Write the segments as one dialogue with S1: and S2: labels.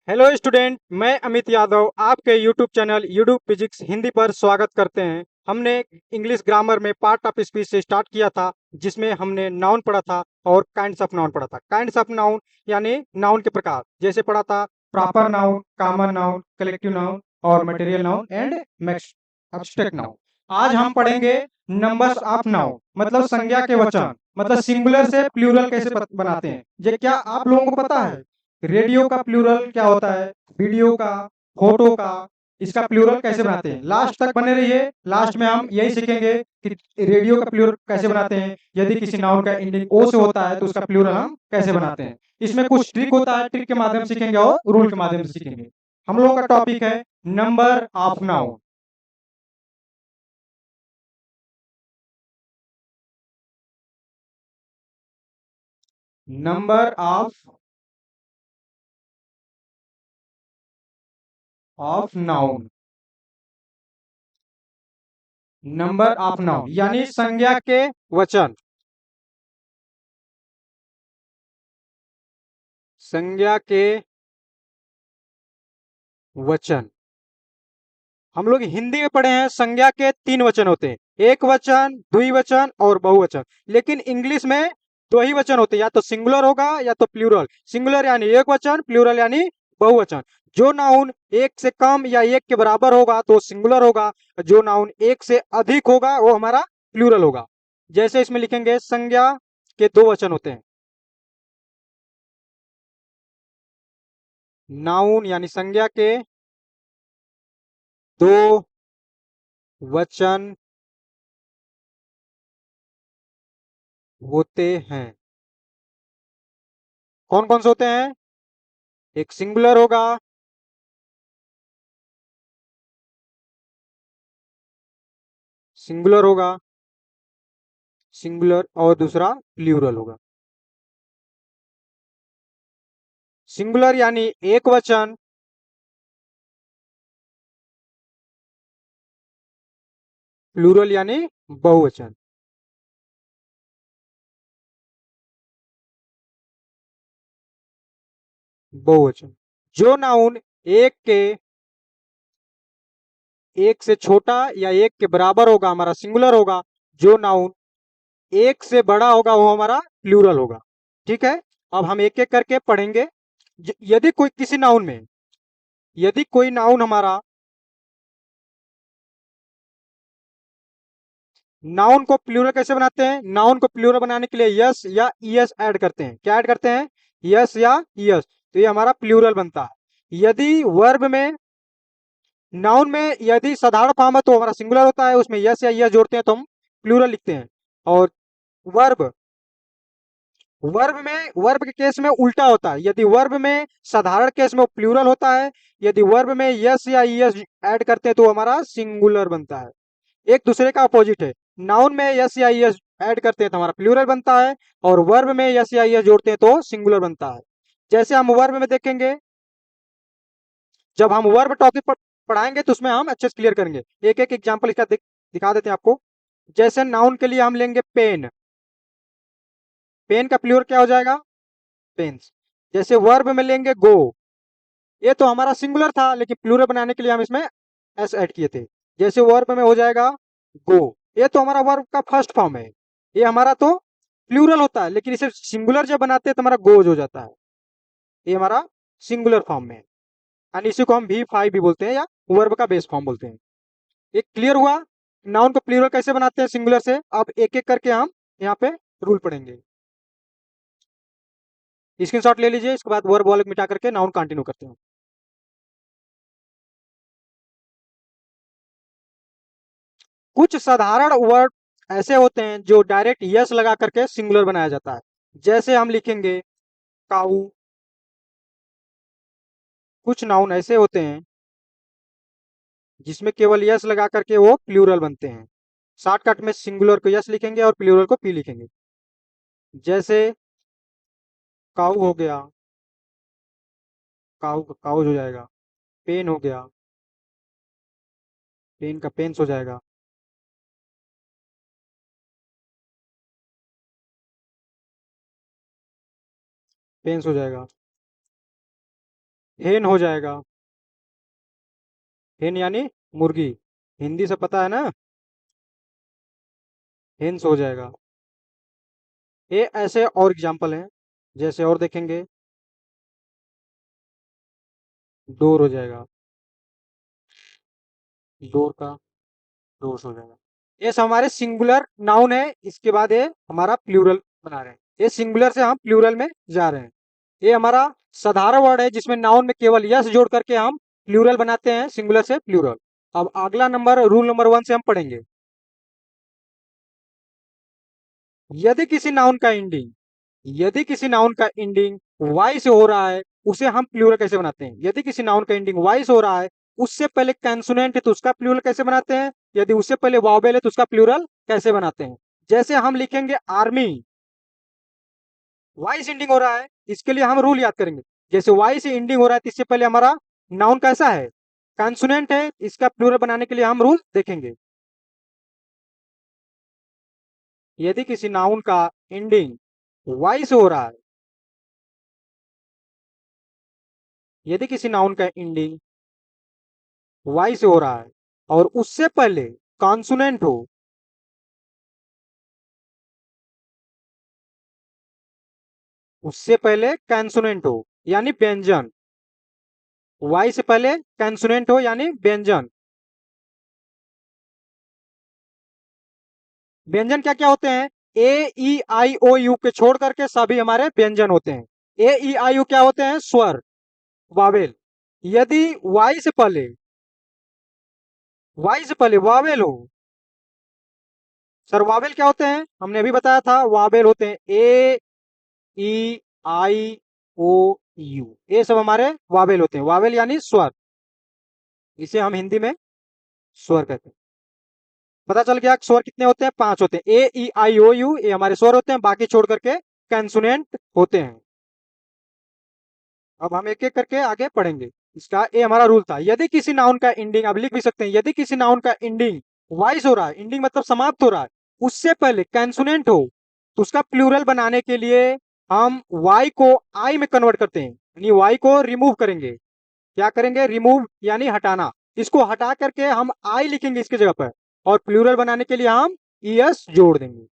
S1: Hello student, मैं अमित यादव आपके YouTube channel YouTube physics Hindi पर स्वागत करते हैं। हमने इंग्लिश ग्रामर में पार्ट ऑफ स्पीच से स्टार्ट किया था, जिसमें हमने नाउन पढ़ा था और काइंड्स ऑफ नाउन पढ़ा था। काइंड्स ऑफ नाउन यानी नाउन के प्रकार, जैसे पढ़ा था proper noun, common noun, collective noun और material noun and abstract noun. आज हम पढ़ेंगे नंबर्स ऑफ नाउन, मतलब संज्ञा के वचन, मतलब सिंगुलर से प्लूरल कैसे बनाते हैं। ये क्या आप लोगों को पता है? रेडियो का प्लूरल क्या होता है, वीडियो का, फोटो का, इसका प्लूरल कैसे बनाते हैं। लास्ट तक बने रहिए, लास्ट में हम यही सीखेंगे कि रेडियो का प्लूरल कैसे बनाते हैं। यदि किसी नाउन का एंडिंग ओ से होता है तो उसका प्लूरल हम कैसे बनाते हैं। इसमें कुछ ट्रिक होता है, ट्रिक के माध्यम से सीखेंगे और रूल के माध्यम से सीखेंगे। हम लोगों का टॉपिक है number of noun. Number of noun, number of noun यानी संज्ञा के वचन। संज्ञा के वचन हम लोग हिंदी में पढ़े हैं। संज्ञा के तीन वचन होते हैं, एक वचन, द्विवचन और बहुवचन। लेकिन इंग्लिश में दो ही वचन होते हैं, या तो सिंगुलर होगा या तो प्लूरल। सिंगुलर यानी एक वचन, प्लूरल यानी बहुवचन। जो नाउन एक से कम या एक के बराबर होगा तो सिंगुलर होगा, जो नाउन एक से अधिक होगा वो हमारा प्लूरल होगा। जैसे इसमें लिखेंगे संज्ञा के दो वचन होते हैं। नाउन यानी संज्ञा के दो वचन होते हैं। कौन कौन से होते हैं? एक सिंगुलर होगा, सिंगुलर होगा, सिंगुलर और दूसरा प्लूरल होगा। सिंगुलर यानी एक वचन, प्लूरल यानी बहुवचन। बहुवचन जो नाउन एक के एक से छोटा या एक के बराबर होगा हमारा सिंगुलर होगा, जो नाउन एक से बड़ा होगा वो हमारा प्लूरल होगा। ठीक है, अब हम एक एक करके पढ़ेंगे। यदि कोई किसी नाउन में, यदि कोई नाउन हमारा, नाउन को प्लूरल कैसे बनाते हैं? नाउन को प्लूरल बनाने के लिए यस या ईएस ऐड करते हैं। क्या ऐड करते हैं? यस या ईएस, तो ये हमारा प्लूरल बनता है। यदि वर्ब में, नाउन में यदि साधारण फॉर्म है तो हमारा सिंगुलर होता है, उसमें यस या ईएस जोड़ते हैं तो हम प्लूरल लिखते हैं। और वर्ब, वर्ब के केस में उल्टा होता है। यदि वर्ब में साधारण केस में प्लूरल होता है, यदि वर्ब में यस या ईएस ऐड करते हैं तो हमारा सिंगुलर बनता है। एक दूसरे का अपोजिट है। नाउन में यस या यस ऐड करते हैं तो हमारा प्लूरल बनता है, और वर्ब में यस या यस जोड़ते हैं तो सिंगुलर बनता है। जैसे हम वर्ब में देखेंगे, जब हम वर्ब टॉपिक पर पढ़ाएंगे तो उसमें हम अच्छे से क्लियर करेंगे। एक एक एग्जांपल इसका दिखा देते हैं आपको। जैसे नाउन के लिए हम लेंगे पेन। पेन का प्लूरल क्या हो जाएगा? पेन्स। जैसे वर्ब में लेंगे गो, ये तो हमारा सिंगुलर था लेकिन प्लूरल बनाने के लिए हम इसमें एस ऐड किए थे। जैसे वर्ब में हो जाएगा गो, ये तो हमारा वर्ब का फर्स्ट फॉर्म है, ये हमारा तो प्लूरल होता है, लेकिन इसे सिंगुलर जब बनाते हैं तो हमारा गोज हो जाता है। ये हमारा सिंगुलर फॉर्म में है, यानी इसी को हम भी फाइव भी बोलते हैं या वर्ब का बेस फॉर्म बोलते हैं। ये क्लियर हुआ नाउन को प्लूरल कैसे बनाते हैं सिंगुलर से। अब एक एक करके हम यहाँ पे रूल पढ़ेंगे। स्क्रीनशॉट ले लीजिए, इसके बाद वर्ब वाले मिटा करके नाउन कंटिन्यू करते हैं। कुछ साधारण वर्ड ऐसे होते हैं जो डायरेक्ट यस लगा करके सिंगुलर बनाया जाता है। जैसे हम लिखेंगे काऊ। कुछ नाउन ऐसे होते हैं जिसमें केवल यस लगा करके वो प्लूरल बनते हैं। शॉर्टकट में सिंगुलर को यस लिखेंगे और प्लूरल को पी लिखेंगे। जैसे काऊ हो गया, काऊ काउज हो जाएगा। पेन हो गया, पेन का पेन्स हो जाएगा। पेन्स हो जाएगा। हेन हो जाएगा। हेन यानी मुर्गी, हिंदी से पता है ना, हेन्स हो जाएगा। ये ऐसे और एग्जाम्पल हैं, जैसे और देखेंगे, डोर हो जाएगा, डोर का डोर्स हो जाएगा। ये सब हमारे सिंगुलर नाउन है, इसके बाद ये हमारा प्लूरल बना रहे हैं, ये सिंगुलर से हम प्लूरल में जा रहे हैं। ये हमारा साधारण वर्ड है जिसमें नाउन में केवल यस जोड़ करके हम प्लूरल बनाते हैं, सिंगुलर से प्लूरल। अब अगला नंबर, रूल नंबर 1 से हम पढ़ेंगे। यदि किसी नाउन का एंडिंग, यदि किसी नाउन का एंडिंग वाई से हो रहा है, उसे हम प्लूरल कैसे बनाते हैं? यदि किसी नाउन का एंडिंग वाई से हो रहा है, उससे पहले कंसोनेंट है तो उसका प्लूरल कैसे बनाते हैं? यदि उससे पहले वावेल है तो उसका प्लूरल कैसे बनाते हैं? जैसे हम लिखेंगे आर्मी, वाई से एंडिंग हो रहा है, इसके लिए हम रूल याद करेंगे। जैसे वाई से एंडिंग हो रहा है तो इससे पहले हमारा नाउन कैसा है? कंसोनेंट है, इसका प्लूरल बनाने के लिए हम रूल देखेंगे। यदि किसी नाउन का एंडिंग वाई से हो रहा है, यदि किसी नाउन का एंडिंग वाई से हो रहा है और उससे पहले कॉन्सोनेंट हो, उससे पहले कंसोनेंट हो यानी व्यंजन, वाई से पहले कंसोनेंट हो यानी व्यंजन। व्यंजन क्या क्या होते हैं? ए ई आई ओ यू के छोड़ करके सभी हमारे व्यंजन होते हैं। ए ई आई यू क्या होते हैं? स्वर, वावेल। यदि वाई से पहले वावेल हो, सर वावेल क्या होते हैं? हमने अभी बताया था, वावेल होते हैं ए ई आई ओ यू, ये सब हमारे वावेल होते हैं। वावेल यानी स्वर, इसे हम हिंदी में स्वर कहते हैं। पता चल गया स्वर कितने होते हैं? 5 होते हैं। ए ई आई ओ यू ये हमारे स्वर होते हैं, बाकी छोड़ करके कंसोनेंट होते हैं। अब हम एक एक करके आगे पढ़ेंगे। इसका ए हमारा रूल था, यदि किसी नाउन का एंडिंग, अब लिख भी सकते हैं, यदि किसी नाउन का एंडिंग वाइस हो रहा है, एंडिंग मतलब समाप्त हो रहा है, उससे पहले कंसोनेंट हो, तो उसका प्लूरल बनाने के लिए हम वाई को आई में कन्वर्ट करते हैं, यानी वाई को रिमूव करेंगे। क्या करेंगे? रिमूव यानी हटाना। इसको हटा करके हम आई लिखेंगे इसके जगह पर, और प्लूरल बनाने के लिए हम ईएस जोड़ देंगे।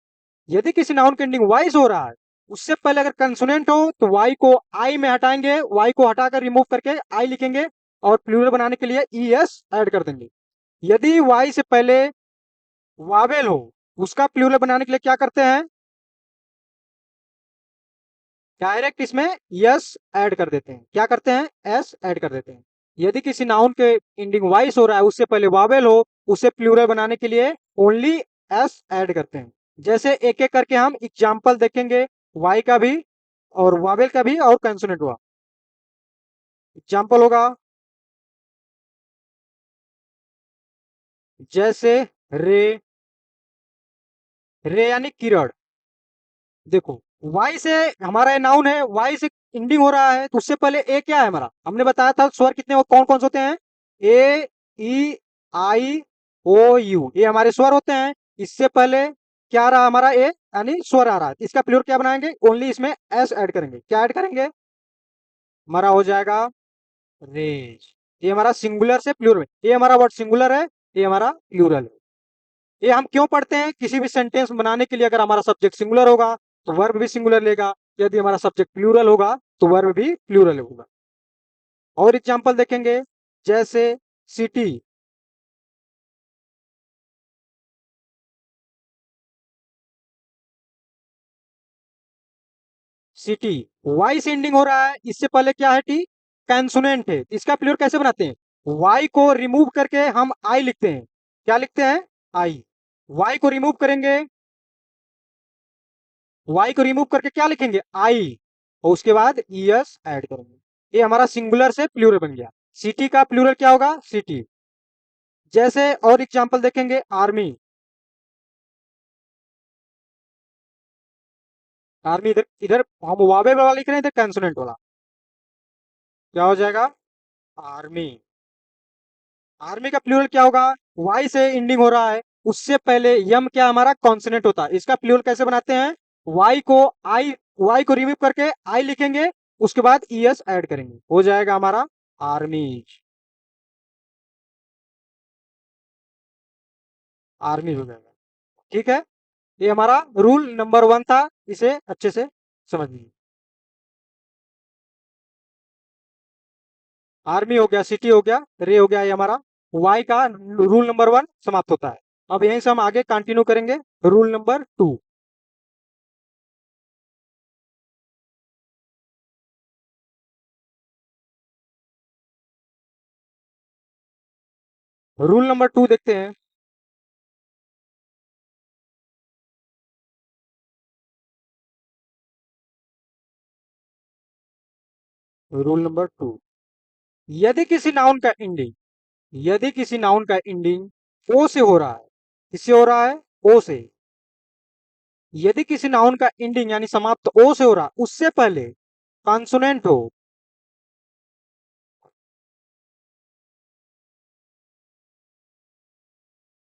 S1: यदि किसी नाउन का एंडिंग वाइस हो रहा है, उससे पहले अगर कंसोनेंट हो तो वाई को आई में हटाएंगे, वाई को हटाकर रिमूव करके आई लिखेंगे, और प्लूरल बनाने के लिए ईएस ऐड कर देंगे। यदि वाई से पहले वावेल हो, उसका प्लूरल बनाने के लिए क्या करते हैं? डायरेक्ट इसमें यस ऐड कर देते हैं। क्या करते हैं? एस ऐड कर देते हैं। यदि किसी नाउन के एंडिंग वाइस हो रहा है, उससे पहले वावेल हो, उसे प्लूरल बनाने के लिए ओनली एस ऐड करते हैं। जैसे एक एक करके हम एग्जाम्पल देखेंगे, वाई का भी और वावेल का भी और कंसोनेंट हुआ। एग्जाम्पल होगा जैसे रे, रे यानी किरण। देखो, वाई से हमारा ये नाउन है, वाई से एंडिंग हो रहा है, तो उससे पहले ए क्या है हमारा? हमने बताया था स्वर कितने कौन कौन से होते हैं? ए ई आई ओ यू, ये हमारे स्वर होते हैं। इससे पहले क्या रहा हमारा? ए यानी स्वर आ रहा है, इसका प्लूरल क्या बनाएंगे? ओनली इसमें एस ऐड करेंगे। क्या ऐड करेंगे? हमारा हो जाएगा रेज। ये हमारा सिंगुलर से प्लूरल में, ये हमारा वर्ड सिंगुलर है, ये हमारा प्लूरल है। ये हम क्यों पढ़ते हैं? किसी भी सेंटेंस बनाने के लिए अगर हमारा सब्जेक्ट सिंगुलर होगा तो वर्ब भी सिंगुलर लेगा, यदि हमारा सब्जेक्ट प्लूरल होगा तो वर्ब भी प्लूरल होगा। और एग्जांपल देखेंगे, जैसे सिटी, सिटी वाई से एंडिंग हो रहा है, इससे पहले क्या है? टी, कंसोनेंट है। इसका प्लूरल कैसे बनाते हैं? वाई को रिमूव करके हम आई लिखते हैं। क्या लिखते हैं? आई। वाई को रिमूव करेंगे, वाई को रिमूव करके क्या लिखेंगे? आई, और उसके बाद ईएस ऐड करेंगे। ये हमारा सिंगुलर से प्लूरल बन गया। सिटी का प्लूरल क्या होगा? सिटी। जैसे और एग्जांपल देखेंगे, आर्मी, आर्मी इधर इधर हम वावे वाला लिख रहे हैं, इधर कंसोनेंट वाला। क्या हो जाएगा? आर्मी। आर्मी का प्लूरल क्या होगा? वाई से एंडिंग हो रहा है, उससे पहले यम क्या हमारा? कॉन्सोनेंट होता है। इसका प्लूरल कैसे बनाते हैं? वाई को आई, वाई को रिमूव करके आई लिखेंगे, उसके बाद ईएस ऐड करेंगे, हो जाएगा हमारा आर्मीज, आर्मी हो जाएगा। ठीक है, ये हमारा रूल नंबर 1 था, इसे अच्छे से समझ लीजिए। आर्मी हो गया, सिटी हो गया, रे हो गया, ये हमारा वाई का रूल नंबर 1 समाप्त होता है। अब यहीं से हम आगे कंटिन्यू करेंगे रूल नंबर 2। रूल नंबर 2 देखते हैं। रूल नंबर 2, यदि किसी नाउन का एंडिंग, यदि किसी नाउन का एंडिंग ओ से हो रहा है, किससे हो रहा है, ओ से, यदि किसी नाउन का एंडिंग यानी समाप्त ओ से हो रहा है, उससे पहले कॉन्सोनेंट हो,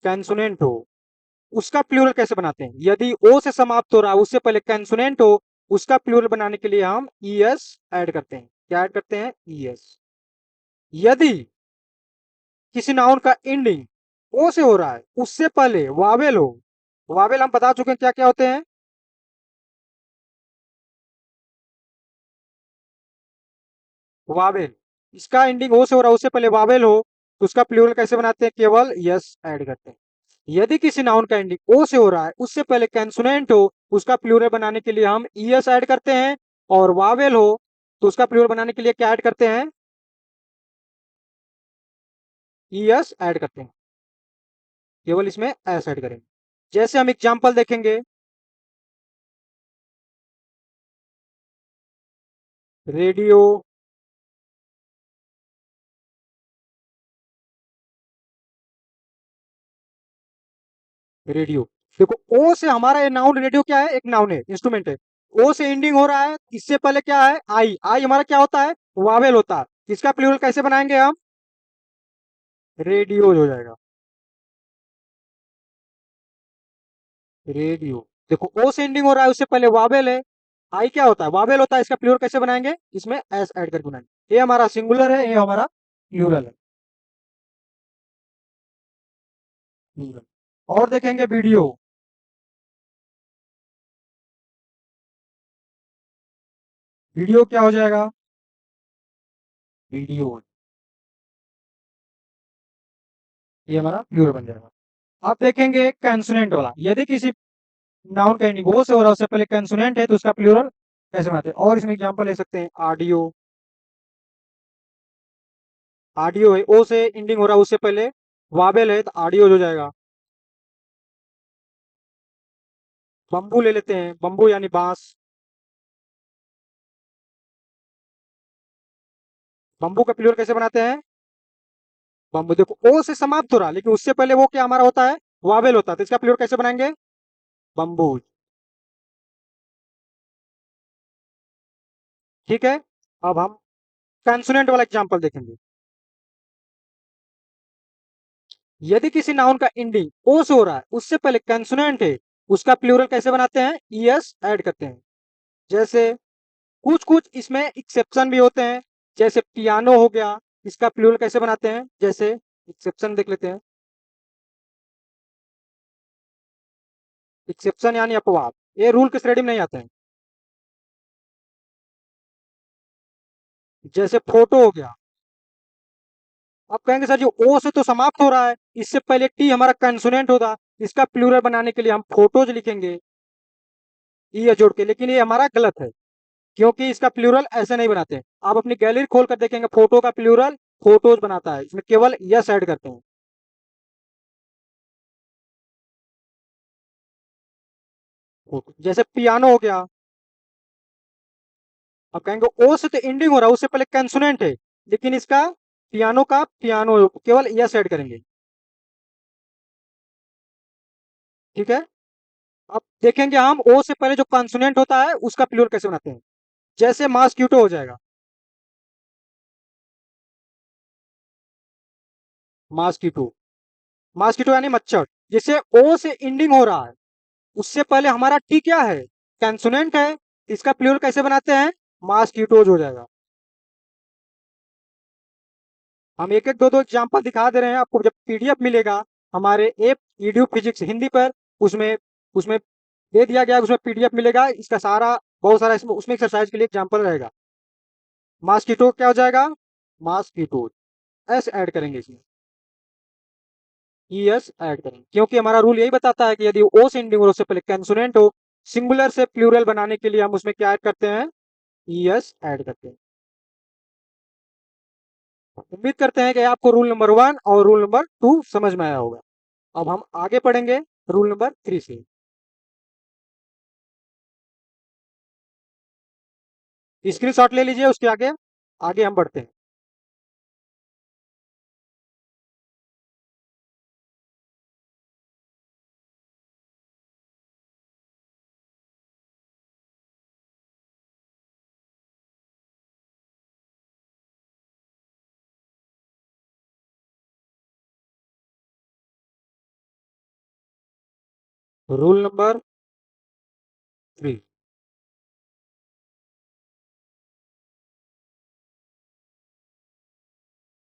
S1: कैंसोनेंट हो, उसका प्लूरल कैसे बनाते हैं? यदि ओ से समाप्त हो रहा है, उससे पहले कैंसोनेंट हो, उसका प्लूरल बनाने के लिए हम ईएस ऐड करते हैं। क्या ऐड करते हैं? ईएस। यदि किसी नाउन का एंडिंग ओ से हो रहा है, उससे पहले वावेल हो, वावेल हम बता चुके हैं क्या क्या होते हैं। वावेल, इसका एंडिंग ओ से हो रहा है, उससे पहले वावेल हो, तो उसका प्लूरल कैसे बनाते हैं? केवल यस ऐड करते हैं। यदि किसी नाउन का एंडिंग ओ से हो रहा है, उससे पहले कैंसोनेंट हो, उसका प्लूरल बनाने के लिए हम ईएस ऐड करते हैं। और वावेल हो, तो उसका प्लूरल बनाने के लिए क्या ऐड करते हैं? ईएस ऐड करते हैं। केवल इसमें एस ऐड करेंगे। जैसे हम एग्जांपल देखेंगे, रेडियो, रेडियो, देखो ओ से हमारा ये नाउन रेडियो क्या है? एक नाउन है, इंस्ट्रूमेंट है। ओ से एंडिंग हो रहा है, इससे पहले क्या है? आई, आई हमारा क्या होता है? वावेल होता है। इसका प्लूरल कैसे बनाएंगे हम? रेडियो हो जाएगा, रेडियो। देखो ओ से एंडिंग हो रहा है, उससे पहले वावेल है, आई क्या होता है? वावेल होता है। इसका प्लूरल कैसे बनाएंगे? इसमें एस ऐड करके बनाएंगे। ये हमारा सिंगुलर है, ये हमारा प्लूरल है। प्लूरल। और देखेंगे वीडियो, वीडियो क्या हो जाएगा? वीडियो, ये हमारा प्लूरल बन जाएगा। अब देखेंगे कंसोनेंट वाला, यदि किसी नाउन का एंडिंग ओ से हो रहा है, उससे पहले कंसोनेंट है, तो उसका प्लूरल कैसे बनाते हैं? और इसमें एग्जांपल ले सकते हैं, ऑडियो, ऑडियो है, ओ से एंडिंग हो रहा है, उससे पहले वावेल है, तो ऑडियो हो जाएगा। बम्बू ले लेते हैं, बम्बू यानी बांस, बम्बू का प्लूरल कैसे बनाते हैं? बम्बू। देखो ओ से समाप्त हो रहा है, लेकिन उससे पहले वो क्या हमारा होता है? वावेल होता है, तो इसका प्लूरल कैसे बनाएंगे? बम्बूज। ठीक है, अब हम कंसोनेंट वाला एग्जांपल देखेंगे। यदि किसी नाउन का एंडिंग ओ से हो रहा है, उससे पहले कंसोनेंट है, उसका प्लूरल कैसे बनाते हैं? ईएस ऐड करते हैं। जैसे कुछ कुछ इसमें एक्सेप्शन भी होते हैं, जैसे पियानो हो गया, इसका प्लूरल कैसे बनाते हैं? जैसे एक्सेप्शन देख लेते हैं। एक्सेप्शन यानी अपवाद, ये रूल की श्रेणी में नहीं आते हैं। जैसे फोटो हो गया, आप कहेंगे सर जी ओ से तो समाप्त हो रहा है, इससे पहले टी हमारा कंसोनेंट होता, इसका प्लूरल बनाने के लिए हम फोटोज लिखेंगे ई जोड़ के, लेकिन ये हमारा गलत है, क्योंकि इसका प्लूरल ऐसे नहीं बनाते हैं। आप अपनी गैलरी खोल कर देखेंगे, फोटो का प्लूरल फोटोज बनाता है, इसमें केवल यस ऐड करते हैं। जैसे पियानो हो गया, आप कहेंगे ओ से तो एंडिंग हो रहा है, उससे पहले कंसोनेंट है, लेकिन इसका पियानो का पियानो केवल यस ऐड करेंगे। ठीक है, अब देखेंगे हम ओ से पहले जो कंसोनेंट होता है, उसका प्लूरल कैसे बनाते हैं। जैसे मॉस्किटो हो जाएगा, मॉस्किटो, मॉस्किटो यानी मच्छर। जिससे ओ से एंडिंग हो रहा है, उससे पहले हमारा टी क्या है? कंसोनेंट है, इसका प्लूरल कैसे बनाते हैं? मॉस्किटोज हो जाएगा। हम एक एक दो दो एग्जाम्पल दिखा दे रहे हैं आपको। जब पीडीएफ मिलेगा हमारे ऐप ईडीयू फिजिक्स हिंदी पर, उसमें उसमें दे दिया गया है, उसमें पीडीएफ मिलेगा इसका सारा, बहुत सारा इसमें, उसमें एक्सरसाइज के लिए एग्जाम्पल रहेगा। मॉस्किटो क्या हो जाएगा, मॉस्किटो, एस ऐड करेंगे इसमें, ई एस ऐड करेंगे, क्योंकि हमारा रूल यही बताता है कि यदि ओ से एंडिंग हो उससे पहले कंसोनेंट हो, सिंगुलर से प्लूरल बनाने के लिए हम उसमें क्या ऐड करते हैं, ई एस ऐड करते हैं। उम्मीद करते हैं कि आपको रूल नंबर 1 और रूल नंबर 2 समझ में आया होगा। अब हम आगे पढ़ेंगे रूल नंबर 3 से। स्क्रीनशॉट ले लीजिए, उसके आगे आगे हम बढ़ते हैं। Rule number 3।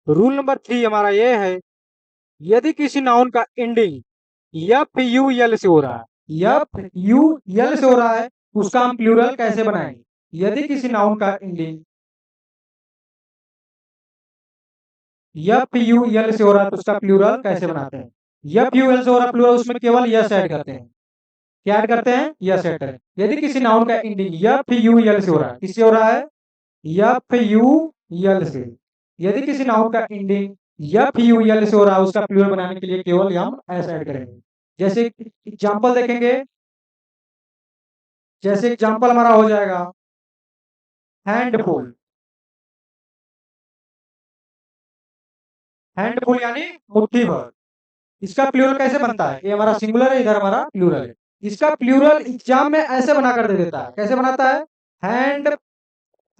S1: रूल नंबर 3 हमारा ये है, यदि किसी नाउन का एंडिंग एफ यू एल से हो रहा है, एफ यू एल से हो रहा है, उसका हम प्लूरल कैसे बनाएंगे। यदि किसी नाउन का एंडिंग एफ यू एल से हो रहा है तो उसका प्लूरल कैसे बनाते हैं। एफ यू एल से हो रहा है प्लूरल, उसमें केवल यस ऐड करते हैं। क्या ऐड करते हैं, यस ऐड करें। यदि किसी नाउन का एंडिंग एफ यू एल से हो रहा है, किससे हो रहा है, एफ यू एल से। यदि किसी नाउन का एंडिंग एफ यू एल से हो रहा है, उसका प्लूरल बनाने के लिए केवल हम एस ऐड करेंगे। जैसे एग्जांपल देखेंगे, जैसे एग्जांपल हमारा हो जाएगा हैंडफुल। हैंडफुल यानी मुट्ठी भर। इसका प्लूरल कैसे बनता है, ये हमारा सिंगुलर है, इधर हमारा प्लूरल है। इसका प्लूरल एग्जाम में ऐसे बना कर दे देता है, कैसे बनाता है, हैंड,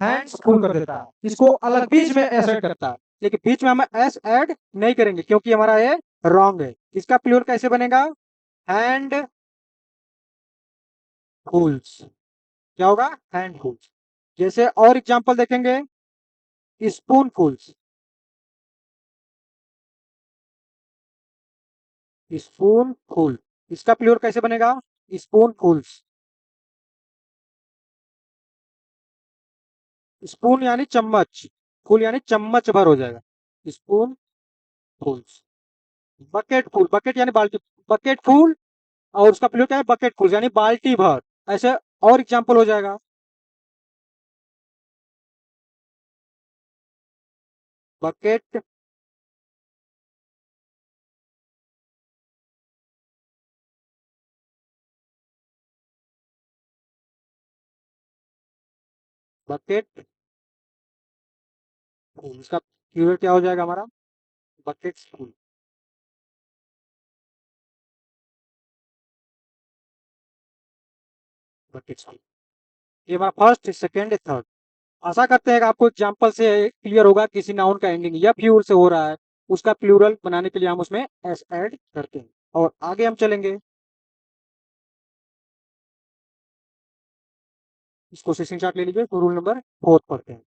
S1: हैंड्स फुल कर देता है। इसको अलग बीच में एस ऐड करता है, लेकिन बीच में हम एस ऐड नहीं करेंगे क्योंकि हमारा ये रॉन्ग है। इसका प्लूरल कैसे बनेगा, हैंड फूल्स। क्या होगा, हैंड फूल्स। जैसे और एग्जांपल देखेंगे, स्पून फूल्स। स्पून फुल, इसका प्लूरल कैसे बनेगा, स्पून फुल्स। स्पून यानी चम्मच, फुल यानी चम्मच भर हो जाएगा, स्पून फुल्स। बकेट फुल, बकेट यानी बाल्टी, बकेट फुल, और उसका प्लूरल क्या है, बकेट फुल यानी बाल्टी भर। ऐसे और एग्जांपल हो जाएगा, बकेट, बकेट फुल, इसका प्लूरल क्या हो जाएगा हमारा, बकेट फुल। बकेट फुल, ये हमारा फर्स्ट सेकेंड थर्ड। आशा करते हैं कि आपको एग्जाम्पल से क्लियर होगा, किसी नाउन का एंडिंग या फ्यूल से हो रहा है, उसका प्लूरल बनाने के लिए हम उसमें एस ऐड करते हैं। और आगे हम चलेंगे, इसको सेशन चार्ट ले लीजिए, तो रूल नंबर 4 पढ़ते हैं।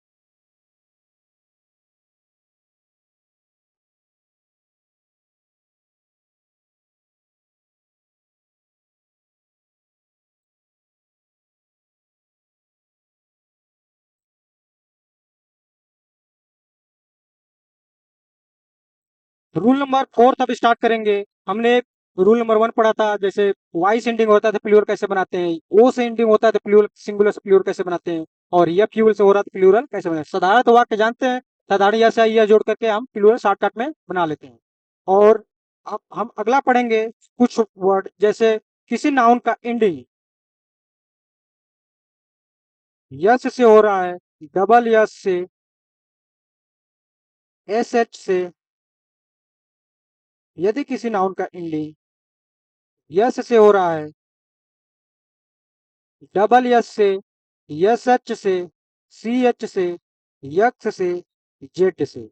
S1: रूल नंबर 4 अब स्टार्ट करेंगे। हमने रूल नंबर 1 पढ़ा था, जैसे वाई से एंडिंग होता है तो प्लूरल कैसे बनाते हैं, ओ से एंडिंग होता है तो प्लूरल, सिंगुलर से प्लूरल कैसे बनाते हैं, और यह फ्यूल से हो रहा है तो प्लूरल कैसे बनाते हैं। साधारण वाक्य जानते हैं, साधारण या यह जोड़ करके हम प्लूरल शॉर्टकट में बना लेते हैं। और अब हम अगला पढ़ेंगे कुछ वर्ड, जैसे किसी नाउन का एंडिंग यस से हो रहा है, डबल यस से, एस एच से। यदि किसी नाउन का एंडिंग यस से हो रहा है, डबल यस से, यस एच से, सी एच से, यक्स से, जेट से।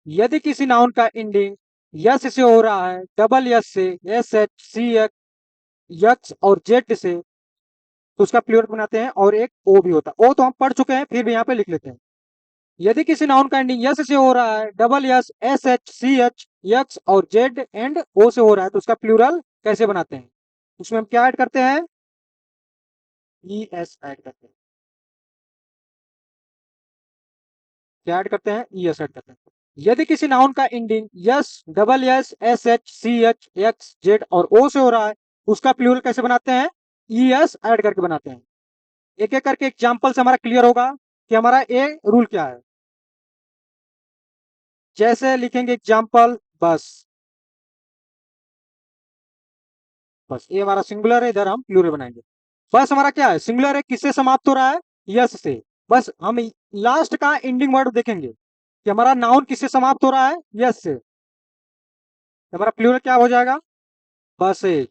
S1: यदि किसी नाउन का एंडिंग यस से हो रहा है, डबल यस से, एस एच, सी एक्स, यक्स और जेट से, तो उसका प्लूरल बनाते हैं। और एक ओ भी होता है, ओ तो हम पढ़ चुके हैं, फिर भी यहाँ पे लिख लेते हैं। यदि किसी नाउन का एंडिंग यस से हो रहा है, double S, S H, C H, X और जेड एंड ओ से हो रहा है, तो उसका प्लूरल कैसे बनाते हैं? उसमें हम क्या ऐड करते हैं? ई एस ऐड करते हैं। क्या ऐड करते हैं? ई एस ऐड करते हैं। यदि किसी नाउन का ending S, double S, S H, C H, X, Z और ओ से हो रहा है, उसका प्लूरल कैसे बनाते हैं? ई एस ऐड करके बनाते हैं। एक एक करके एग्जाम्पल से हमारा क्लियर होगा कि हमारा ए रूल क्या है। जैसे लिखेंगे एग्जाम्पल बस, बस ये हमारा सिंगुलर है, इधर हम प्लूरल बनाएंगे। बस हमारा क्या है? सिंगुलर है, किससे समाप्त हो रहा है? यस से। बस हम लास्ट का एंडिंग वर्ड देखेंगे कि हमारा नाउन किससे समाप्त हो रहा है? यस से। तो हमारा प्लूरल क्या हो जाएगा? बसेज।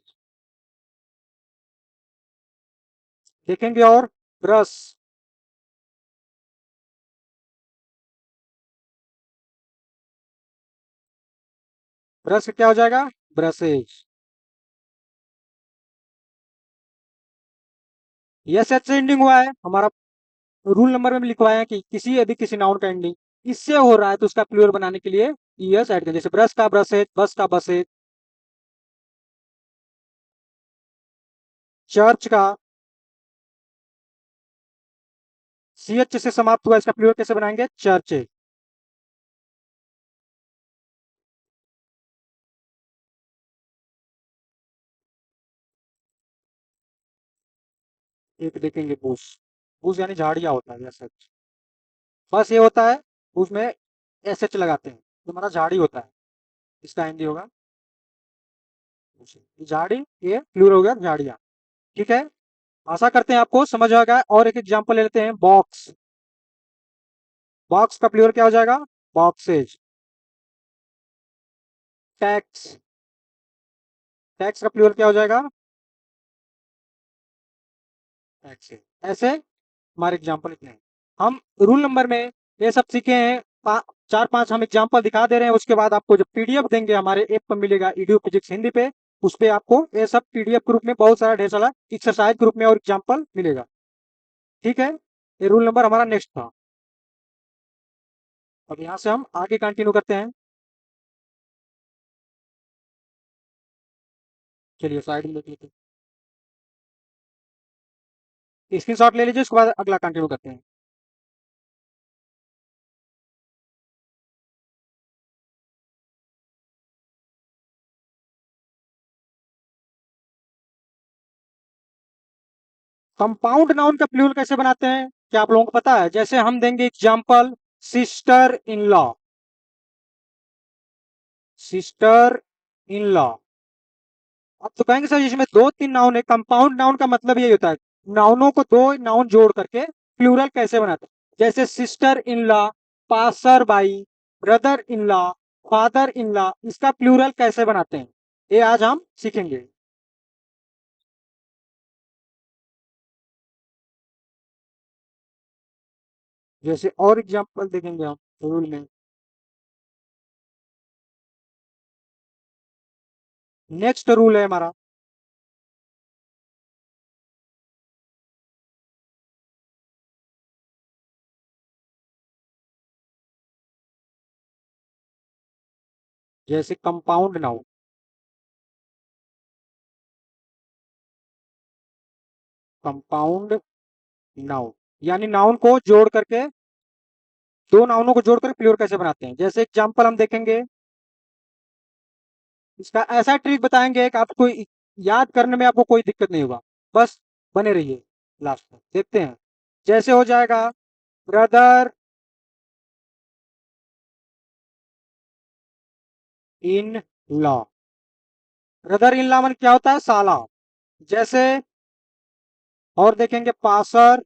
S1: देखेंगे और ब्रश, ब्रश क्या हो जाएगा? ब्रशेज। यस एच से एंडिंग हुआ है हमारा, रूल नंबर में लिखवाया है कि किसी यदि किसी नाउन का एंडिंग इससे हो रहा है तो उसका प्लूरल बनाने के लिए ईएस ऐड करें। जैसे ब्रश का ब्रशेज, बस का बसेज, चर्च का सीएच से समाप्त हुआ, इसका प्लूरल कैसे बनाएंगे? चर्चेज। एक देखेंगे बूस, बूस यानी झाड़िया होता है, यस एच। बस ये होता है, उसमें एस एच लगाते हैं तो हमारा झाड़ी होता है, इसका हिंदी होगा झाड़ी, ये प्लूरल हो गया झाड़िया। ठीक है, आशा करते हैं आपको समझ आ गया। और एक एग्जांपल ले लेते हैं, बॉक्स। बॉक्स का प्लूरल क्या हो जाएगा? बॉक्सेज। टैक्स, टैक्स का प्लूरल क्या हो जाएगा? टैक्सेज। ऐसे हमारे एग्जांपल इतने हैं। हम रूल नंबर में ये सब सीखे हैं, चार पांच हम एग्जांपल दिखा दे रहे हैं। उसके बाद आपको जब पीडीएफ देंगे हमारे ऐप पर मिलेगा, ईडीयू फिजिक्स हिंदी पे, उस पे आपको ये सब पीडीएफ के रूप में बहुत सारा ढेर सारा एक्सरसाइज के रूप में और एग्जांपल मिलेगा। ठीक है, ये रूल नंबर हमारा नेक्स्ट था। अब यहाँ से हम आगे कंटिन्यू करते हैं। चलिए साइड में देख लेते हैं, स्क्रीनशॉट ले लीजिए, उसके बाद अगला कंटिन्यू करते हैं। कंपाउंड नाउन का प्लूरल कैसे बनाते हैं, क्या आप लोगों को पता है? जैसे हम देंगे example, sister in law, sister in law. अब तो कहेंगे सर इसमें दो तीन नाउन है, कंपाउंड नाउन का मतलब यही होता है नाउनों को दो नाउन जोड़ करके प्लूरल कैसे बनाते हैं। जैसे sister in law, passer by, brother in law, father in law, इसका प्लूरल कैसे बनाते हैं ये आज हम सीखेंगे। जैसे और एग्जांपल देखेंगे हम रूल में। नेक्स्ट रूल है हमारा, जैसे कंपाउंड नाउन, कंपाउंड नाउन यानी नाउन को जोड़ करके, दो नाउनों को जोड़कर प्लूरल कैसे बनाते हैं। जैसे एग्जांपल हम देखेंगे, इसका ऐसा ट्रिक बताएंगे कि आपको याद करने में आपको कोई दिक्कत नहीं होगा, बस बने रहिए लास्ट में देखते हैं। जैसे हो जाएगा, brother in law, brother in law मन क्या होता है? साला। जैसे और देखेंगे, पासर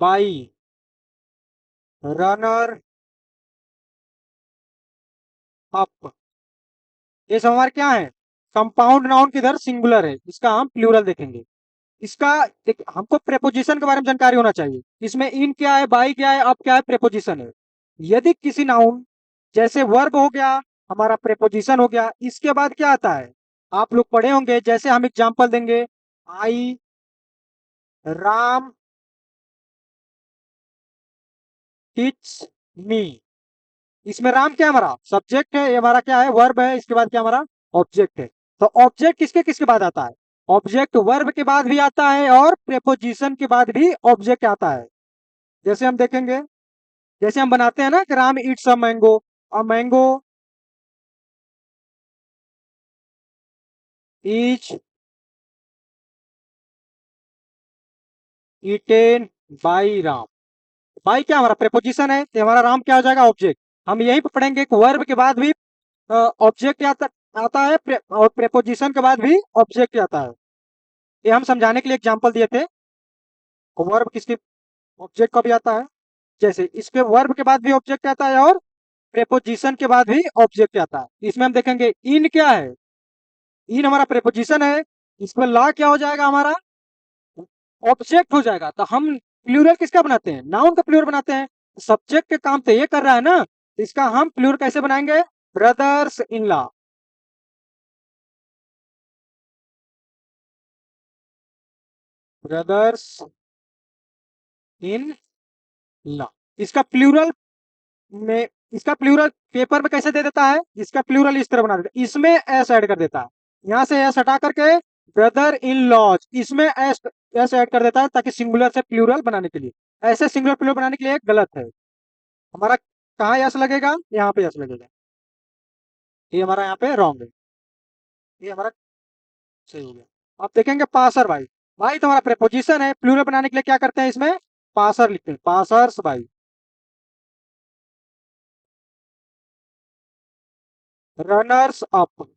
S1: बाई, रनर अप, ये सब हमारे क्या है? कंपाउंड नाउन किधर सिंगुलर है, इसका हम प्लूरल देखेंगे। इसका हमको प्रेपोजिशन के बारे में जानकारी होना चाहिए, इसमें इन क्या है, बाई क्या है, अप क्या है, प्रेपोजिशन है। यदि किसी नाउन, जैसे वर्ब हो गया हमारा, प्रेपोजिशन हो गया, इसके बाद क्या आता है आप लोग पढ़े होंगे। जैसे हम एग्जांपल देंगे, आई राम टीच मी। इसमें राम क्या है हमारा सब्जेक्ट है, ये हमारा क्या है वर्ब है, इसके बाद क्या हमारा ऑब्जेक्ट है। तो ऑब्जेक्ट किसके किसके बाद आता है? ऑब्जेक्ट वर्ब के बाद भी आता है और प्रेपोजिशन के बाद भी ऑब्जेक्ट आता है। जैसे हम देखेंगे, जैसे हम बनाते हैं ना कि Ram Yeats a mango is eaten by Ram. By क्या हमारा प्रेपोजिशन है, तो हमारा राम क्या हो जाएगा ऑब्जेक्ट। हम यही पे पढ़ेंगे कि वर्ब के बाद भी ऑब्जेक्ट आता है और प्रेपोजिशन के बाद भी ऑब्जेक्ट आता है। ये हम समझाने के लिए एग्जांपल दिए थे। वर्ब किसके ऑब्जेक्ट का भी आता है, जैसे इसके वर्ब के बाद भी ऑब्जेक्ट आता है और प्रेपोजिशन के बाद भी ऑब्जेक्ट आता है। इसमें हम देखेंगे इन क्या है, इन हमारा प्रेपोजिशन है, इसमें ला क्या हो जाएगा हमारा ऑब्जेक्ट हो जाएगा। तो हम प्लूरल किसका बनाते हैं, नाउन का प्लूरल बनाते हैं। सब्जेक्ट के काम तो ये कर रहा है ना, तो इसका हम प्लूरल कैसे बनाएंगे, brothers in law. Brothers in law, इसका प्लूरल में, इसका प्लूरल पेपर में कैसे दे देता है, इसका प्लूरल इस तरह बना देता है, इसमें एस ऐड कर देता है, यहां से एस हटा करके ब्रदर इन लॉज, इसमें एस ऐड कर देता है ताकि सिंगुलर से प्लूरल बनाने के लिए। ऐसे सिंगुलर प्लूरल बनाने के लिए गलत है हमारा। कहाँ यस लगेगा, यहाँ पे यस लगेगा, ये हमारा यहाँ पे रॉन्ग है, ये हमारा सही हो गया। आप देखेंगे पासर भाई, भाई तो हमारा प्रेपोजिशन है, प्लूरल बनाने के लिए क्या करते हैं इसमें पासर लिखते हैं, पासर्स भाई। Runners up,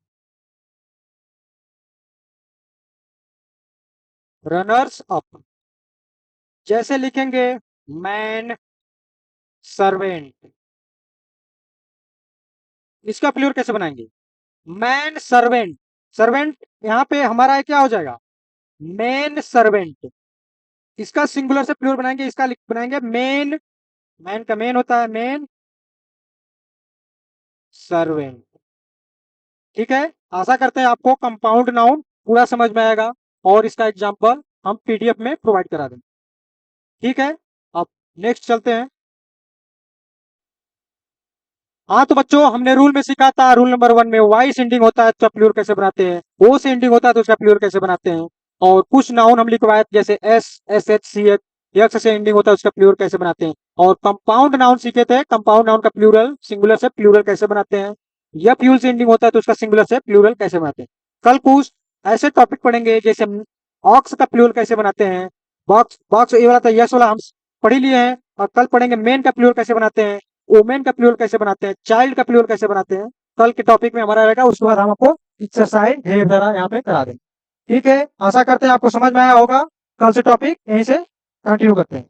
S1: runners up. जैसे लिखेंगे मैन सर्वेंट, इसका प्लूरल कैसे बनाएंगे, मैन सर्वेंट। सर्वेंट यहाँ पे हमारा क्या हो जाएगा, मेन सर्वेंट। इसका सिंगुलर से प्लूरल बनाएंगे, इसका बनाएंगे मेन, मैन का मेन होता है मेन सर्वेंट। ठीक है, आशा करते हैं आपको कंपाउंड नाउन पूरा समझ में आएगा और इसका एग्जांपल हम पीडीएफ में प्रोवाइड करा देंगे। ठीक है, अब नेक्स्ट चलते हैं। हाँ तो बच्चों हमने रूल में सीखा था, रूल नंबर 1 में वाई से एंडिंग होता है तो प्लूरल कैसे बनाते हैं, ओ से एंडिंग होता है तो उसका प्लूरल कैसे बनाते हैं, और कुछ नाउन हम लिखवाए जैसे S S H C H, X से एंडिंग होता है उसका प्लूरल कैसे बनाते हैं। और कंपाउंड नाउन सीखे थे, कंपाउंड नाउन का प्लूरल सिंगुलर से प्लूरल कैसे बनाते हैं। यप यूल से एंडिंग होता है तो उसका सिंगुलर से प्लूरल कैसे बनाते हैं। कल कुछ ऐसे टॉपिक पढ़ेंगे जैसे ऑक्स का प्लूरल कैसे बनाते हैं, बॉक्स बॉक्स ये वाला था यस वाला हम पढ़ ही लिए हैं, और कल पढ़ेंगे मेन का प्लूरल कैसे बनाते हैं, वुमेन का प्लूरल कैसे बनाते हैं, चाइल्ड का प्लूरल कैसे बनाते हैं। कल के टॉपिक में हमारा रहेगा, उसके बाद हम आपको एक्सरसाइज ढेर सारा यहाँ पे करा देंगे। ठीक है, आशा करते हैं आपको समझ में आया होगा। कल से टॉपिक यहीं से कंटिन्यू करते हैं।